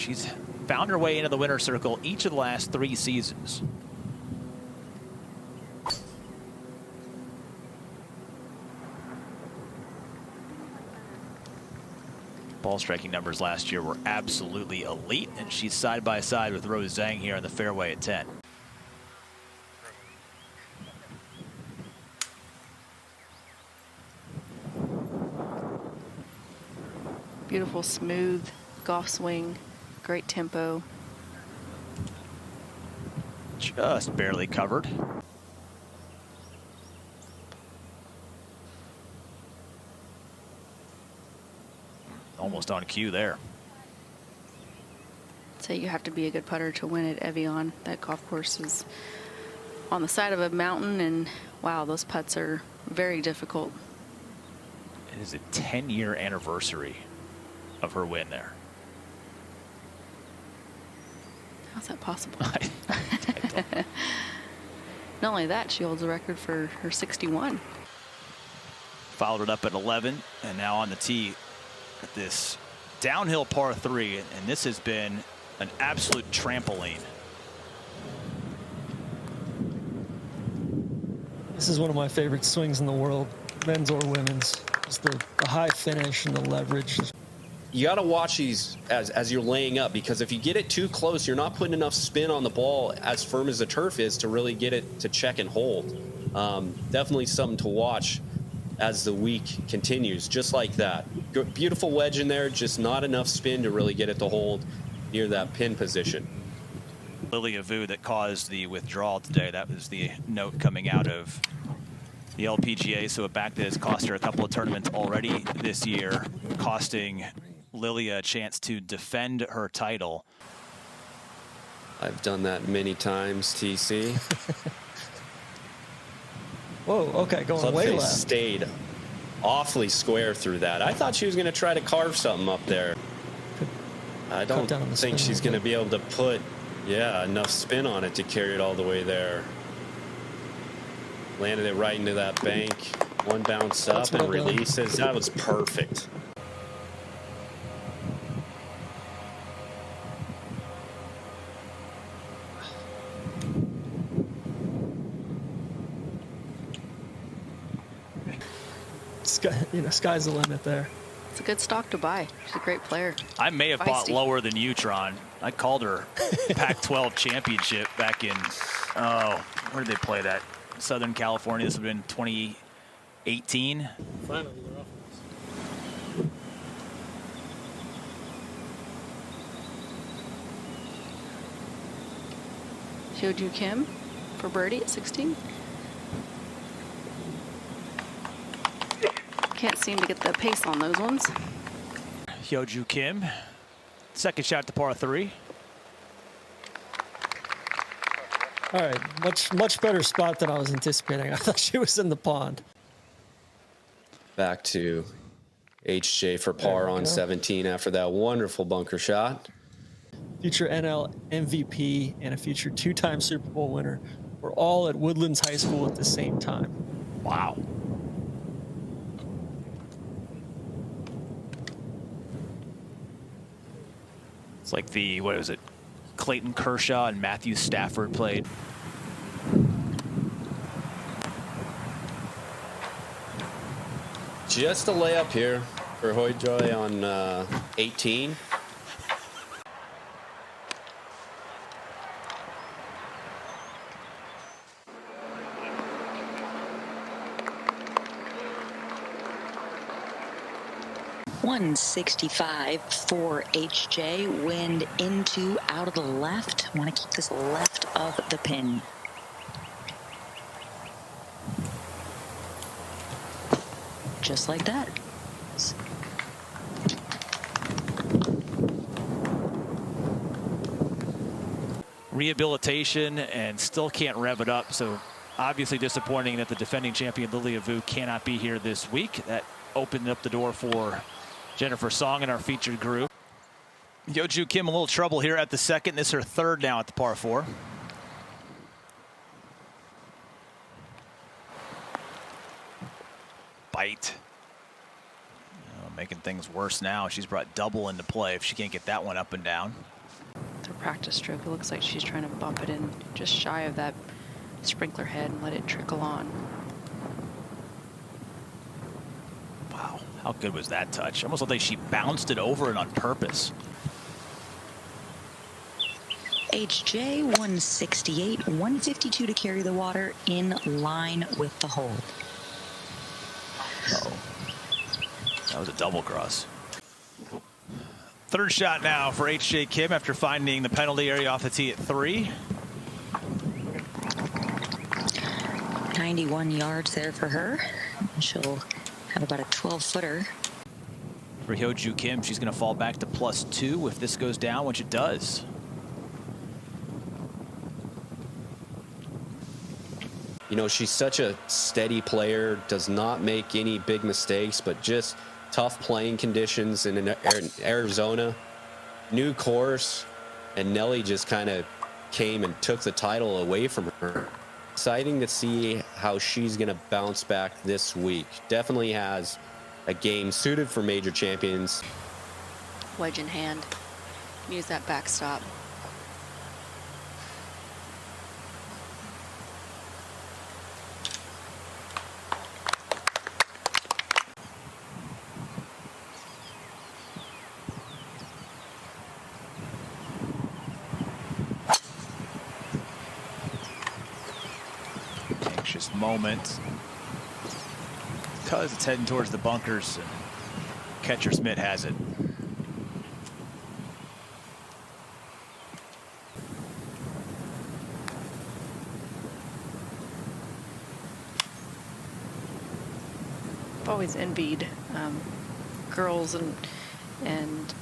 She's found her way into the winner's circle each of the last 3 seasons. Ball striking numbers last year were absolutely elite, and she's side by side with Rose Zhang here on the fairway at 10. Beautiful, smooth golf swing, great tempo. Just barely covered. Almost on cue there. So you have to be a good putter to win at Evian. That golf course is on the side of a mountain, and wow, those putts are very difficult. It is a 10-year anniversary of her win there. How's that possible? I don't know. Not only that, she holds a record for her 61. Followed it up at 11, and now on the tee at this downhill par 3, and this has been an absolute trampoline. This is one of my favorite swings in the world, men's or women's. It's the high finish and the leverage. You got to watch these as you're laying up, because if you get it too close, you're not putting enough spin on the ball as firm as the turf is to really get it to check and hold. Definitely something to watch as the week continues, just like that. Beautiful wedge in there, just not enough spin to really get it to hold near that pin position. Lilia Vu that caused the withdrawal today. That was the note coming out of the LPGA. So a back that has cost her a couple of tournaments already this year, costing Lilia a chance to defend her title. I've done that many times, TC. Whoa, okay, going Club way face left. stayed awfully square through that. I thought she was going to try to carve something up there. I don't think she's going to be able to put, enough spin on it to carry it all the way there. Landed it right into that bank. One bounce up and releases. That was perfect. Sky's the limit there. It's a good stock to buy. She's a great player. I may have bought lower than you, Tron. I called her Pac-12 championship back in, where did they play that? Southern California. This would have been 2018. Finally, Hyo Joo Kim for birdie at 16. Can't seem to get the pace on those ones. Hyo Joo Kim, second shot to par 3. All right, much better spot than I was anticipating. I thought she was in the pond. Back to HJ for par on 17 after that wonderful bunker shot. Future NL MVP and a future 2-time Super Bowl winner were all at Woodlands High School at the same time. Wow. It's like the, what was it? Clayton Kershaw and Matthew Stafford played. Just a layup here for Hyo Joo on 18. .165 for HJ. Wind into out of the left. Want to keep this left of the pin. Just like that. Rehabilitation and still can't rev it up. So obviously disappointing that the defending champion Lilia Vu cannot be here this week. That opened up the door for Jennifer Song in our featured group. Hyo Joo Kim a little trouble here at the second. This is her third now at the par 4. Bite. Making things worse now. She's brought double into play if she can't get that one up and down. practice stroke. It looks like she's trying to bump it in just shy of that sprinkler head and let it trickle on. Wow, how good was that touch? Almost looked like she bounced it over and on purpose. HJ 168, 152 to carry the water, in line with the hold. Uh-oh. That was a double cross. Third shot now for H.J. Kim after finding the penalty area off the tee at 3. 91 yards there for her. She'll have about a 12-footer. For Hyo Joo Kim, she's going to fall back to +2 if this goes down, which it does. You know, she's such a steady player, does not make any big mistakes, but just tough playing conditions in Arizona. New course, and Nelly just kind of came and took the title away from her. Exciting to see how she's going to bounce back this week. Definitely has a game suited for major champions. Wedge in hand. Use that backstop. Anxious moment because it's heading towards the bunkers. And catcher's mitt has it. I've always envied girls and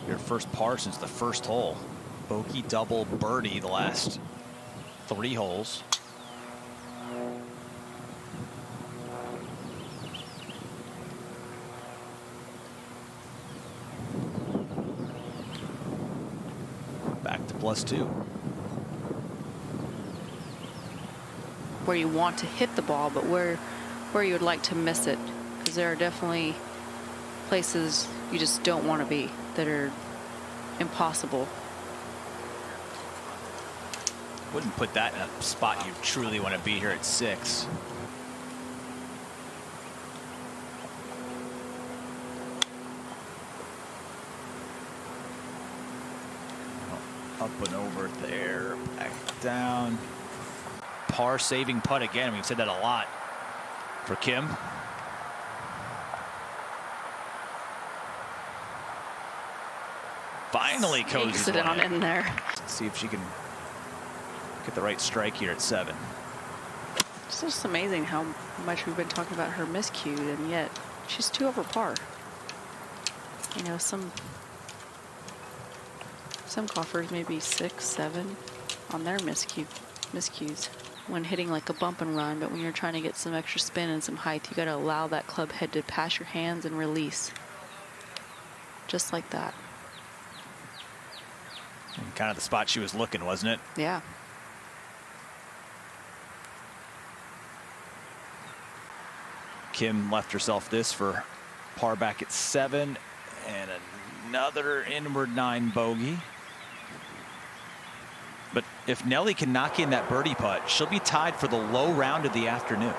Your first par since the first hole. Bogey, double, birdie the last 3 holes. Back to +2. where you want to hit the ball, but where you would like to miss it, because there are definitely places you just don't want to be that are impossible. Wouldn't put that in a spot you truly want to be here at 6. Up and over there, back down. Par saving putt again. We've said that a lot for Kim. Finally cozies It on in there. Let's see if she can get the right strike here at 7. It's just amazing how much we've been talking about her miscue, and yet she's 2 over par. You know, some golfers maybe 6, 7 on their miscues when hitting like a bump and run, but when you're trying to get some extra spin and some height, you got to allow that club head to pass your hands and release. Just like that. And kind of the spot she was looking, wasn't it? Yeah. Kim left herself this for par back at 7 and another inward 9 bogey. But if Nelly can knock in that birdie putt, she'll be tied for the low round of the afternoon.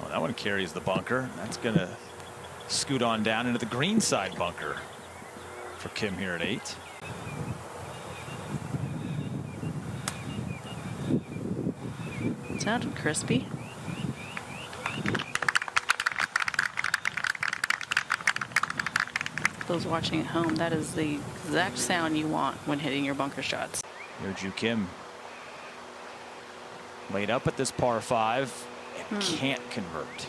That one carries the bunker. That's going to scoot on down into the green side bunker for Kim here at 8. Sounded crispy. Those watching at home, that is the exact sound you want when hitting your bunker shots. Hyo Joo Kim laid up at this par 5 and can't convert.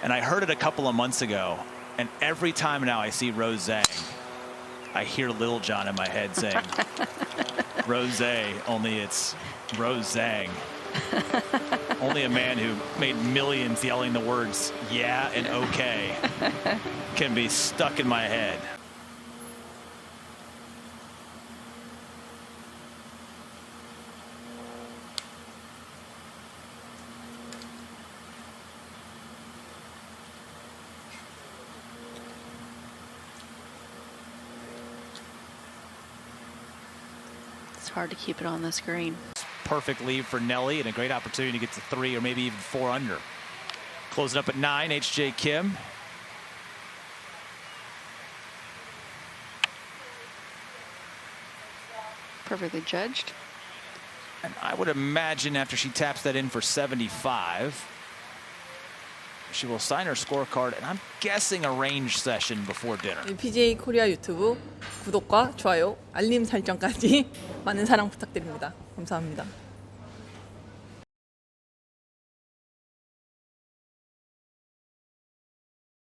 And I heard it a couple of months ago, and every time now I see Rose Zhang, I hear Lil Jon in my head saying, Rose, only it's Rose Zhang. Only a man who made millions yelling the words, yeah and okay, can be stuck in my head. It's hard to keep it on this green. Perfect lead for Nelly and a great opportunity to get to 3 or maybe even 4 under. Closing up at 9, Hyo Joo Kim. Perfectly judged. And I would imagine after she taps that in for 75, she will sign her scorecard, and I'm guessing a range session before dinner. LPGA 코리아 유튜브 구독과 좋아요, 알림 설정까지 많은 사랑 부탁드립니다. 감사합니다.